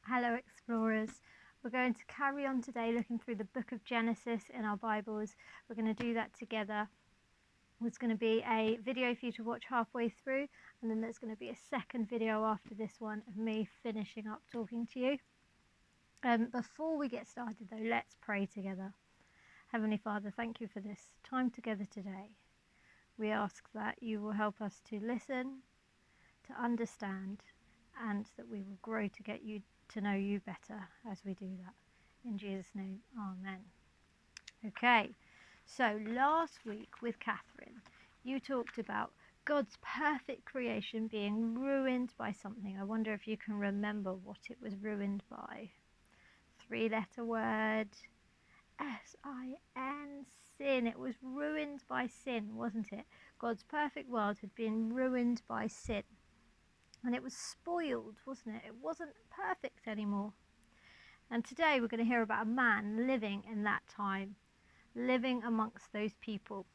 Hello, explorers. We're going to carry on today looking through the book of Genesis in our Bibles. We're going to do that together. There's going to be a video for you to watch halfway through, and then there's going to be a second video after this one of me finishing up talking to you. Before we get started, though, let's pray together. Heavenly Father, thank you for this time together today. We ask that you will help us to listen, to understand, and that we will grow to get you to know you better as we do that. In Jesus' name, amen. Okay, so last week with Catherine, you talked about God's perfect creation being ruined by something. I wonder if you can remember what it was ruined by. 3-letter word, S-I-N, sin. It was ruined by sin, wasn't it? God's perfect world had been ruined by sin. And it was spoiled, wasn't it? It wasn't perfect anymore. And today we're going to hear about a man living in that time, living amongst those people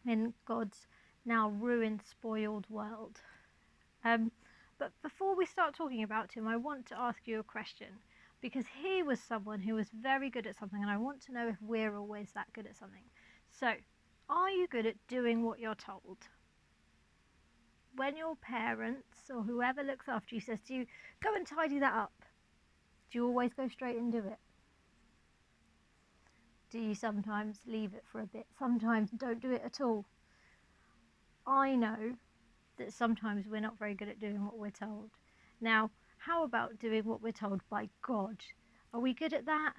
in God's now ruined, spoiled world. But before we start talking about him, I want to ask you a question, because he was someone who was very good at something, and I want to know if we're always that good at something. So, are you good at doing what you're told? When your parents or whoever looks after you says to you, go and tidy that up, do you always go straight and do it? Do you sometimes leave it for a bit? Sometimes don't do it at all? I know that sometimes we're not very good at doing what we're told. Now, how about doing what we're told by God? Are we good at that?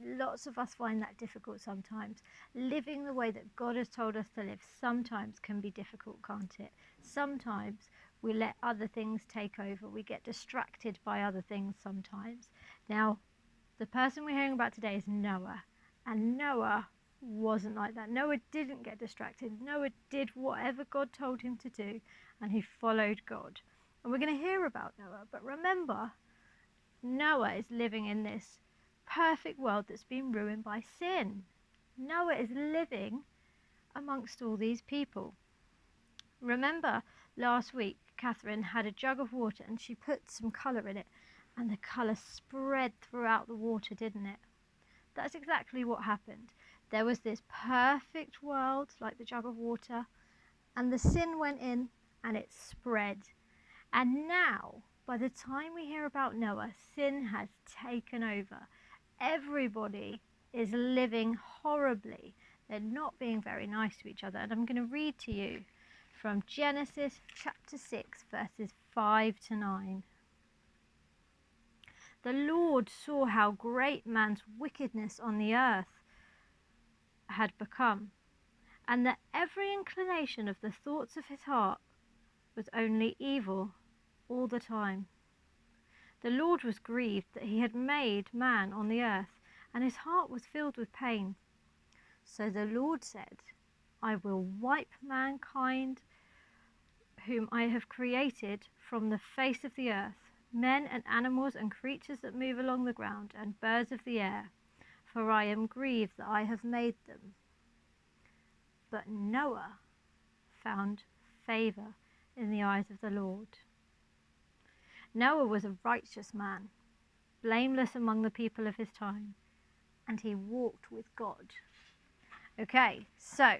Lots of us find that difficult sometimes. Living the way that God has told us to live sometimes can be difficult, can't it? Sometimes we let other things take over. We get distracted by other things sometimes. Now, the person we're hearing about today is Noah. And Noah wasn't like that. Noah didn't get distracted. Noah did whatever God told him to do, and he followed God. And we're going to hear about Noah. But remember, Noah is living in this perfect world that's been ruined by sin. Noah is living amongst all these people. Remember last week, Catherine had a jug of water and she put some colour in it, and the colour spread throughout the water, didn't it? That's exactly what happened. There was this perfect world, like the jug of water, and the sin went in and it spread. And now, by the time we hear about Noah, sin has taken over. Everybody is living horribly. They're not being very nice to each other. And I'm going to read to you from Genesis chapter 6, verses 5 to 9. The Lord saw how great man's wickedness on the earth had become, and that every inclination of the thoughts of his heart was only evil all the time. The Lord was grieved that he had made man on the earth, and his heart was filled with pain. So the Lord said, I will wipe mankind whom I have created from the face of the earth, men and animals and creatures that move along the ground, and birds of the air, for I am grieved that I have made them. But Noah found favour in the eyes of the Lord. Noah was a righteous man, blameless among the people of his time, and he walked with God. Okay, so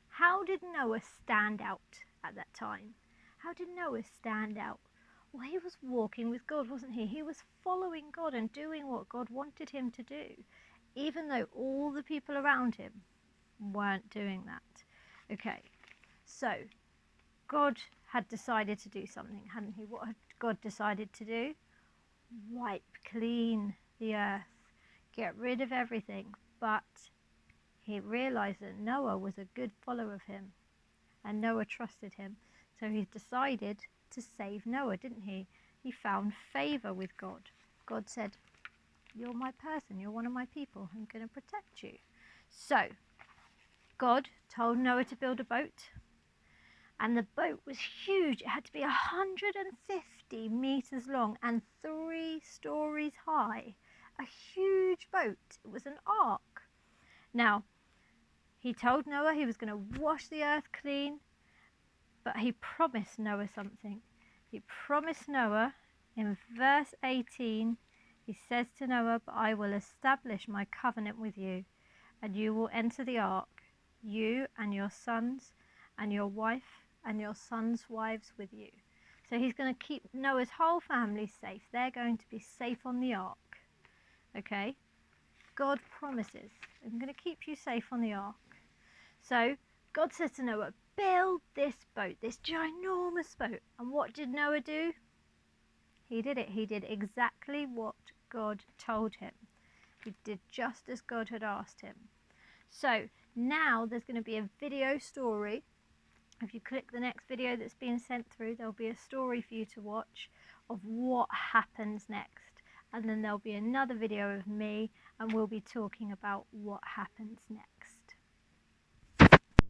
how did Noah stand out at that time? How did Noah stand out? Well, he was walking with God, wasn't he? He was following God and doing what God wanted him to do, even though all the people around him weren't doing that. Okay, so God had decided to do something, hadn't he? What had God decided to do? Wipe clean the earth, get rid of everything. But he realized that Noah was a good follower of him, and Noah trusted him. So he decided to save Noah, didn't he? He found favor with God. God said, you're my person, you're one of my people, I'm going to protect you. So God told Noah to build a boat, and the boat was huge. It had to be 150 meters long and 3 stories high. A huge boat. It was an ark. Now, he told Noah he was going to wash the earth clean, but he promised Noah something. He promised Noah In verse 18, he says to Noah, "But I will establish my covenant with you, and you will enter the ark, you and your sons and your wife and your sons' wives with you." So he's going to keep Noah's whole family safe. They're going to be safe on the ark. Okay? God promises, "I'm going to keep you safe on the ark." So God says to Noah, "Build this boat, this ginormous boat." And what did Noah do? He did it. He did exactly what God told him. He did just as God had asked him. So now there's going to be a video story. If you click the next video that's being sent through, there'll be a story for you to watch of what happens next. And then there'll be another video of me, and we'll be talking about what happens next.